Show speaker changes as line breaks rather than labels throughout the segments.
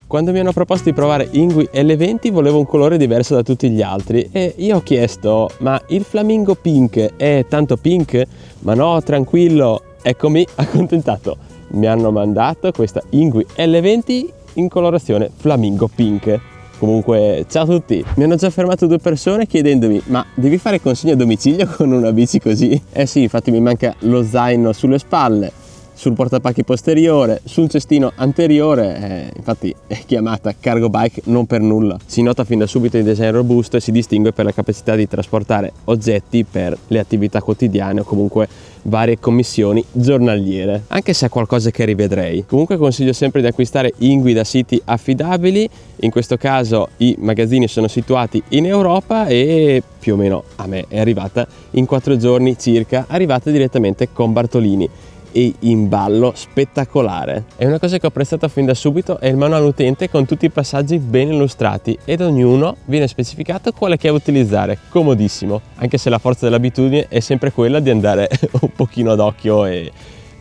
Quando mi hanno proposto di provare Ingui L20 volevo un colore diverso da tutti gli altri e io ho chiesto: ma il Flamingo Pink è tanto pink? Ma no, tranquillo, eccomi accontentato. Mi hanno mandato questa Ingui L20 in colorazione Flamingo Pink. Comunque, ciao a tutti! Mi hanno già fermato 2 persone chiedendomi: ma devi fare consegna a domicilio con una bici così? Eh sì, infatti mi manca lo zaino sulle spalle, sul portapacchi posteriore, sul cestino anteriore, infatti è chiamata cargo bike non per nulla. Si nota fin da subito il design robusto e si distingue per la capacità di trasportare oggetti per le attività quotidiane o comunque varie commissioni giornaliere, anche se è qualcosa che rivedrei. Comunque consiglio sempre di acquistare Ingui da siti affidabili. In questo caso i magazzini sono situati in Europa e più o meno a me è arrivata in 4 giorni circa, arrivata direttamente con Bartolini. E in ballo spettacolare. E una cosa che ho apprezzato fin da subito è il manuale utente con tutti i passaggi ben illustrati ed ognuno viene specificato quale chiave utilizzare. Comodissimo, anche se la forza dell'abitudine è sempre quella di andare un pochino ad occhio e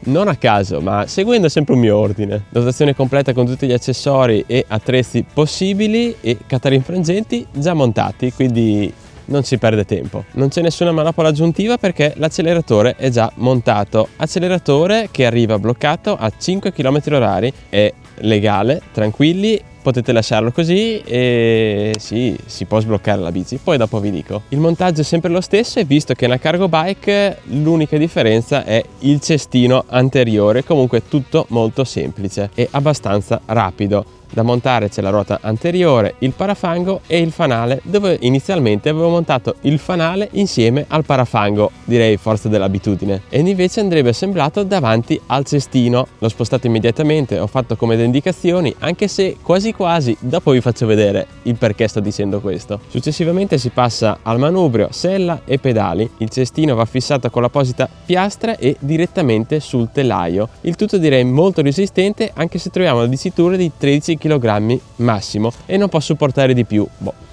non a caso, ma seguendo sempre un mio ordine. Dotazione completa con tutti gli accessori e attrezzi possibili e catarinfrangenti già montati, quindi non si perde tempo. Non c'è nessuna manopola aggiuntiva perché l'acceleratore è già montato. Acceleratore che arriva bloccato a 5 km/h, è legale, tranquilli, potete lasciarlo così e sì, si può sbloccare la bici, poi dopo vi dico. Il montaggio è sempre lo stesso e visto che è una cargo bike l'unica differenza è il cestino anteriore, comunque tutto molto semplice e abbastanza rapido. Da montare c'è la ruota anteriore, il parafango e il fanale, dove inizialmente avevo montato il fanale insieme al parafango, direi forza dell'abitudine, ed invece andrebbe assemblato davanti al cestino. L'ho spostato immediatamente, ho fatto come le indicazioni, anche se quasi quasi dopo vi faccio vedere il perché sto dicendo questo. Successivamente si passa al manubrio, sella e pedali. Il cestino va fissato con l'apposita piastra e direttamente sul telaio. Il tutto direi molto resistente, anche se troviamo la dicitura di 13 kg massimo e non posso portare di più.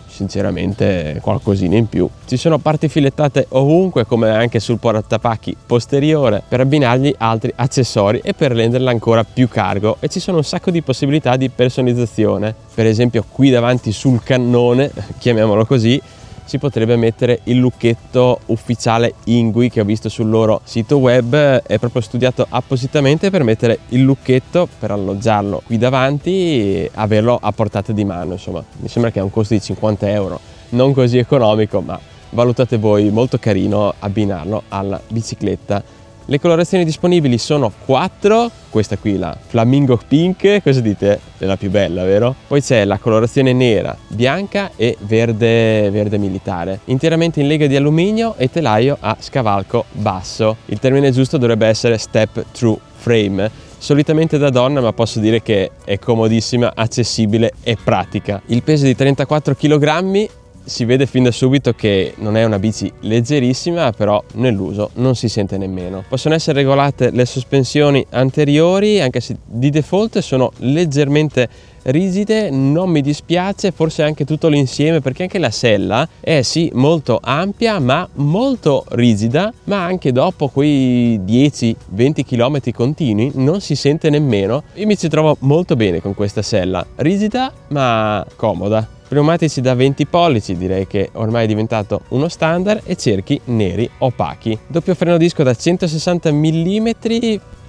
Sinceramente qualcosina in più. Ci sono parti filettate ovunque, come anche sul portapacchi posteriore, per abbinargli altri accessori e per renderla ancora più cargo, e ci sono un sacco di possibilità di personalizzazione. Per esempio qui davanti sul cannone, chiamiamolo così, si potrebbe mettere il lucchetto ufficiale Ingui che ho visto sul loro sito web. È proprio studiato appositamente per mettere il lucchetto, per alloggiarlo qui davanti e averlo a portata di mano. Insomma, mi sembra che ha un costo di 50 euro, non così economico, ma valutate voi, molto carino abbinarlo alla bicicletta. Le colorazioni disponibili sono 4, questa qui la Flamingo Pink, cosa dite? È la più bella, vero? Poi c'è la colorazione nera, bianca e verde militare, interamente in lega di alluminio e telaio a scavalco basso. Il termine giusto dovrebbe essere step through frame, solitamente da donna, ma posso dire che è comodissima, accessibile e pratica. Il peso di 34 kg. Si vede fin da subito che non è una bici leggerissima, però nell'uso non si sente nemmeno. Possono essere regolate le sospensioni anteriori, anche se di default sono leggermente rigide. Non mi dispiace, forse anche tutto l'insieme, perché anche la sella è sì molto ampia ma molto rigida, ma anche dopo quei 10-20 km continui non si sente nemmeno. Io mi ci trovo molto bene con questa sella, rigida ma comoda. Pneumatici da 20 pollici, direi che ormai è diventato uno standard, e cerchi neri opachi. Doppio freno disco da 160 mm,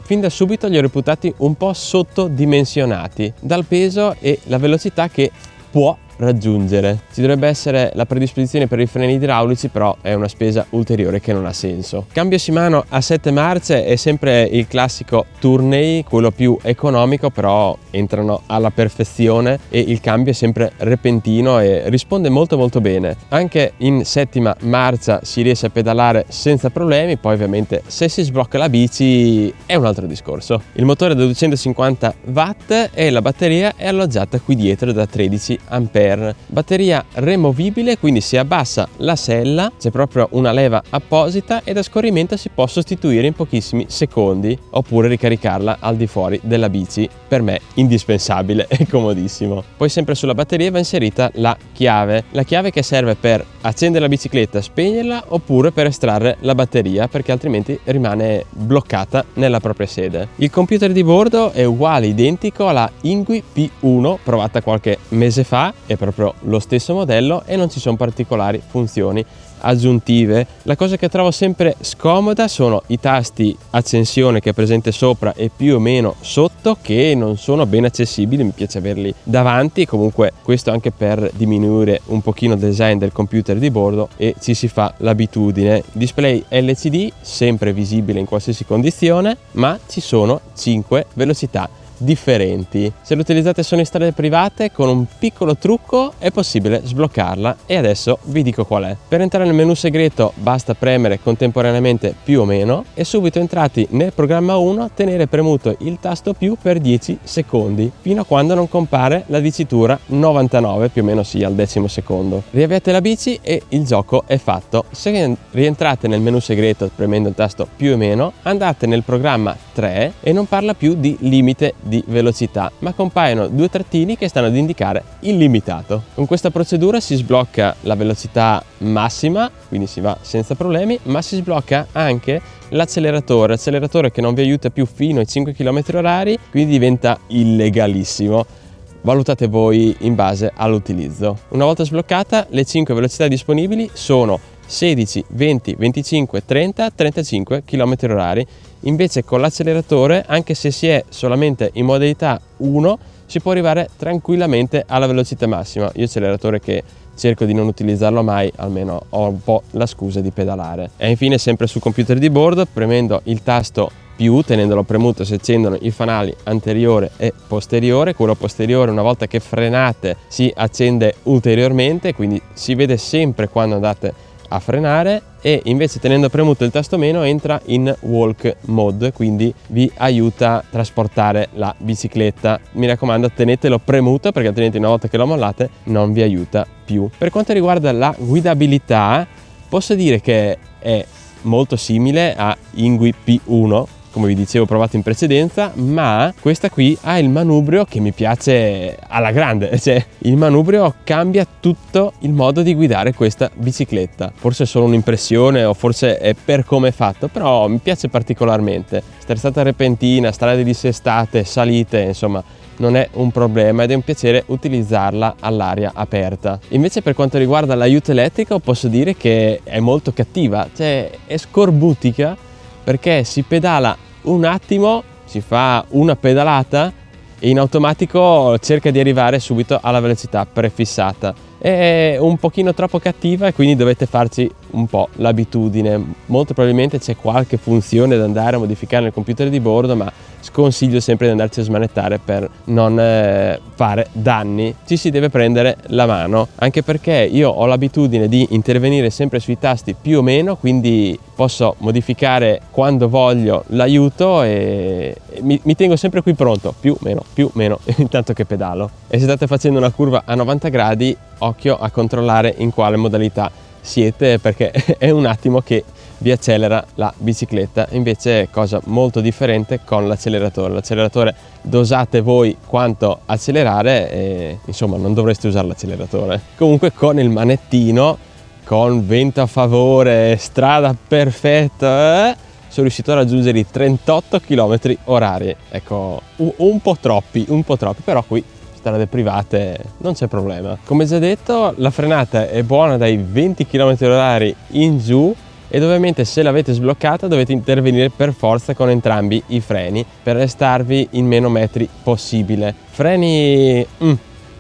fin da subito li ho reputati un po' sottodimensionati dal peso e la velocità che può raggiungere. Ci dovrebbe essere la predisposizione per i freni idraulici, però è una spesa ulteriore che non ha senso. Cambio Shimano a 7 marce è sempre il classico Tourney, quello più economico, però entrano alla perfezione e il cambio è sempre repentino e risponde molto bene. Anche in 7ª marcia si riesce a pedalare senza problemi, poi ovviamente se si sblocca la bici è un altro discorso. Il motore è da 250 watt e la batteria è alloggiata qui dietro da 13 ampere. Stern. Batteria removibile, quindi si abbassa la sella, c'è proprio una leva apposita e da scorrimento si può sostituire in pochissimi secondi oppure ricaricarla al di fuori della bici. Per me indispensabile e comodissimo. Poi sempre sulla batteria va inserita la chiave che serve per accendere la bicicletta, spegnerla oppure per estrarre la batteria, perché altrimenti rimane bloccata nella propria sede. Il computer di bordo è uguale, identico alla Ingui P1 provata qualche mese fa, è proprio lo stesso modello e non ci sono particolari funzioni aggiuntive. La cosa che trovo sempre scomoda sono i tasti accensione che è presente sopra e più o meno sotto, che non sono ben accessibili. Mi piace averli davanti, comunque questo anche per diminuire un pochino il design del computer di bordo e ci si fa l'abitudine. Display LCD sempre visibile in qualsiasi condizione, ma ci sono 5 velocità differenti. Se le utilizzate solo in strade private, con un piccolo trucco è possibile sbloccarla e adesso vi dico qual è. Per entrare nel menu segreto basta premere contemporaneamente più o meno e subito entrati nel programma 1 tenere premuto il tasto più per 10 secondi fino a quando non compare la dicitura 99, più o meno sia al 10° secondo. Riavviate la bici e il gioco è fatto. Se rientrate nel menu segreto premendo il tasto più o meno, andate nel programma 3 e non parla più di limite di velocità, ma compaiono 2 trattini che stanno ad indicare illimitato. Con questa procedura si sblocca la velocità massima, quindi si va senza problemi, ma si sblocca anche l'acceleratore che non vi aiuta più fino ai 5 km/h, quindi diventa illegalissimo. Valutate voi in base all'utilizzo. Una volta sbloccata, le 5 velocità disponibili sono 16, 20, 25, 30, 35 km/h. Invece con l'acceleratore, anche se si è solamente in modalità 1, si può arrivare tranquillamente alla velocità massima. Io acceleratore che cerco di non utilizzarlo mai, almeno ho un po' la scusa di pedalare. E infine sempre sul computer di bordo, premendo il tasto più, tenendolo premuto, si accendono i fanali anteriore e posteriore. Quello posteriore, una volta che frenate, si accende ulteriormente, quindi si vede sempre quando andate a frenare, e invece tenendo premuto il tasto meno entra in walk mode, quindi vi aiuta a trasportare la bicicletta. Mi raccomando, tenetelo premuto perché altrimenti una volta che lo mollate non vi aiuta più. Per quanto riguarda la guidabilità, posso dire che è molto simile a Ingui P1, come vi dicevo provato in precedenza, ma questa qui ha il manubrio che mi piace alla grande, cioè il manubrio cambia tutto il modo di guidare questa bicicletta. Forse è solo un'impressione o forse è per come è fatto, però mi piace particolarmente. Sterzata repentina, strade dissestate, salite, insomma non è un problema ed è un piacere utilizzarla all'aria aperta. Invece per quanto riguarda l'aiuto elettrico posso dire che è molto cattiva, cioè è scorbutica, perché si pedala un attimo, si fa una pedalata e in automatico cerca di arrivare subito alla velocità prefissata. È un pochino troppo cattiva e quindi dovete farci un po' l'abitudine. Molto probabilmente c'è qualche funzione da andare a modificare nel computer di bordo, ma sconsiglio sempre di andarci a smanettare per non fare danni. Ci si deve prendere la mano, anche perché io ho l'abitudine di intervenire sempre sui tasti più o meno, quindi posso modificare quando voglio l'aiuto e mi tengo sempre qui pronto, più meno intanto che pedalo. E se state facendo una curva a 90 gradi, occhio a controllare in quale modalità siete, perché è un attimo che vi accelera la bicicletta. Invece è cosa molto differente con l'acceleratore dosate voi quanto accelerare e insomma non dovreste usare l'acceleratore. Comunque con il manettino, con vento a favore, strada perfetta, sono riuscito a raggiungere i 38 km/h. Ecco, un po' troppi, però qui strade private non c'è problema. Come già detto, la frenata è buona dai 20 km/h in giù ed ovviamente se l'avete sbloccata dovete intervenire per forza con entrambi i freni per restarvi in meno metri possibile. Freni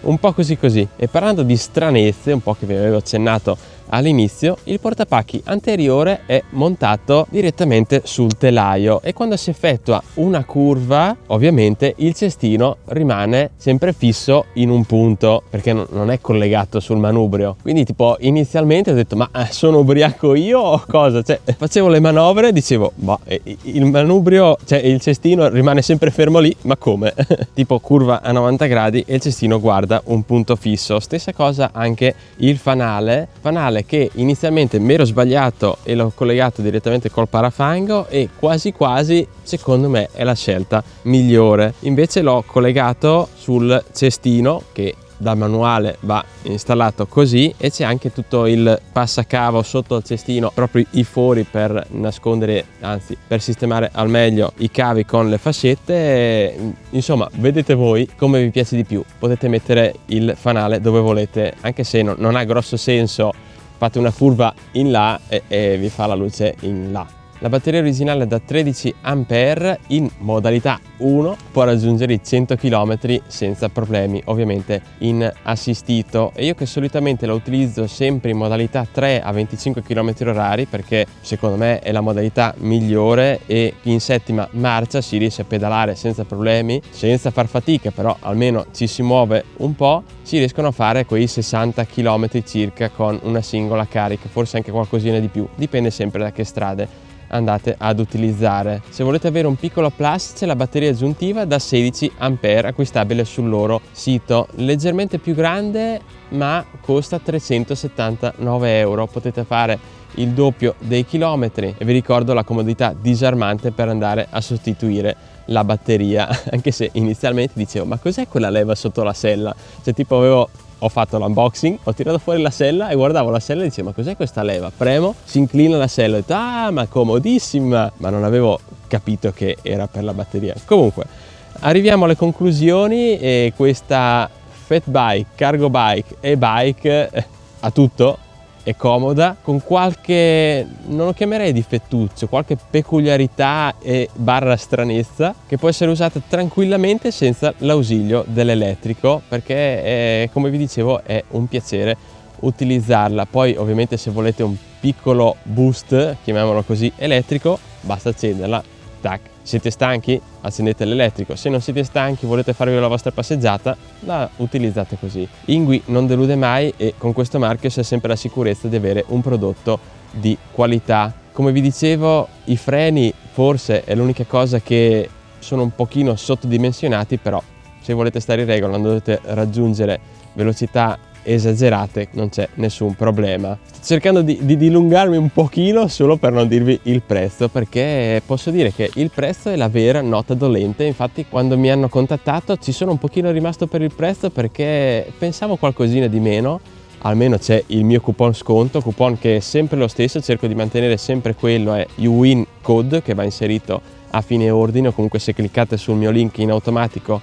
un po' così. E parlando di stranezze, un po' che vi avevo accennato all'inizio, il portapacchi anteriore è montato direttamente sul telaio e quando si effettua una curva, ovviamente il cestino rimane sempre fisso in un punto perché non è collegato sul manubrio. Quindi tipo inizialmente ho detto ma sono ubriaco io o cosa? Cioè facevo le manovre e dicevo ma il manubrio, cioè il cestino rimane sempre fermo lì, ma come? Tipo curva a 90 gradi e il cestino guarda un punto fisso. Stessa cosa anche il fanale che inizialmente mi ero sbagliato e l'ho collegato direttamente col parafango e quasi secondo me è la scelta migliore. Invece l'ho collegato sul cestino che dal manuale va installato così e c'è anche tutto il passacavo sotto il cestino, proprio i fori per nascondere, anzi per sistemare al meglio i cavi con le fascette. Insomma, vedete voi come vi piace di più, potete mettere il fanale dove volete, anche se non ha grosso senso, fate una curva in là e vi fa la luce in là. La batteria originale da 13 A in modalità 1 può raggiungere i 100 km senza problemi, ovviamente in assistito, e io che solitamente la utilizzo sempre in modalità 3 a 25 km/h perché secondo me è la modalità migliore e in settima marcia si riesce a pedalare senza problemi, senza far fatica, però almeno ci si muove un po', si riescono a fare quei 60 km circa con una singola carica, forse anche qualcosina di più, dipende sempre da che strade andate ad utilizzare. Se volete avere un piccolo plus c'è la batteria aggiuntiva da 16 A acquistabile sul loro sito, leggermente più grande ma costa 379 euro, potete fare il doppio dei chilometri e vi ricordo la comodità disarmante per andare a sostituire la batteria, anche se inizialmente dicevo ma cos'è quella leva sotto la sella, cioè tipo ho fatto l'unboxing, ho tirato fuori la sella e guardavo la sella e dicevo ma cos'è questa leva? Premo, si inclina la sella e ho detto ma comodissima, ma non avevo capito che era per la batteria. Comunque arriviamo alle conclusioni e questa fat bike, cargo bike e bike ha tutto, è comoda, con qualche, non lo chiamerei difettuccio, qualche peculiarità e barra stranezza che può essere usata tranquillamente senza l'ausilio dell'elettrico perché come vi dicevo è un piacere utilizzarla. Poi ovviamente se volete un piccolo boost, chiamiamolo così, elettrico, basta accenderla, tac. Siete stanchi? Accendete l'elettrico. Se non siete stanchi, volete farvi la vostra passeggiata, la utilizzate così. Ingui non delude mai e con questo marchio si ha sempre la sicurezza di avere un prodotto di qualità. Come vi dicevo, i freni forse è l'unica cosa che sono un pochino sottodimensionati, però se volete stare in regola non dovete raggiungere velocità esagerate, non c'è nessun problema. Sto cercando di dilungarmi un pochino solo per non dirvi il prezzo, perché posso dire che il prezzo è la vera nota dolente. Infatti quando mi hanno contattato ci sono un pochino rimasto per il prezzo perché pensavo qualcosina di meno. Almeno c'è il mio coupon sconto, coupon che è sempre lo stesso, cerco di mantenere sempre quello, è YouWin Code, che va inserito a fine ordine, o comunque se cliccate sul mio link in automatico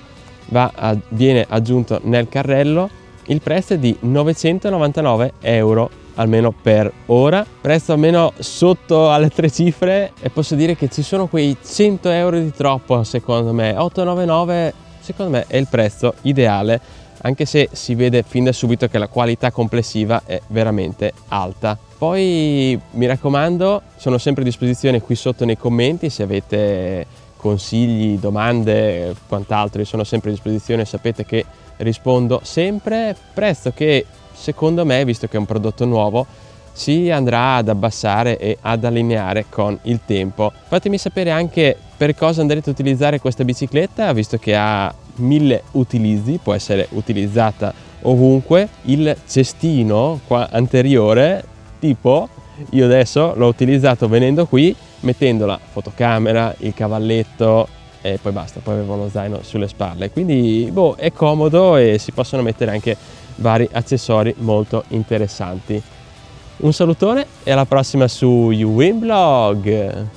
viene aggiunto nel carrello. Il prezzo è di 999 euro, almeno per ora, prezzo almeno sotto alle 3 cifre, e posso dire che ci sono quei 100 euro di troppo secondo me. 899 secondo me è il prezzo ideale, anche se si vede fin da subito che la qualità complessiva è veramente alta. Poi mi raccomando, sono sempre a disposizione qui sotto nei commenti se avete consigli, domande, quant'altro, io sono sempre a disposizione, sapete che rispondo sempre. Prezzo che secondo me, visto che è un prodotto nuovo, si andrà ad abbassare e ad allineare con il tempo. Fatemi sapere anche per cosa andrete a utilizzare questa bicicletta, visto che ha 1000 utilizzi, può essere utilizzata ovunque. Il cestino qua anteriore, tipo io adesso l'ho utilizzato venendo qui, mettendo la fotocamera, il cavalletto e poi basta, poi avevo lo zaino sulle spalle, quindi è comodo e si possono mettere anche vari accessori molto interessanti. Un salutone e alla prossima su YouWin Blog!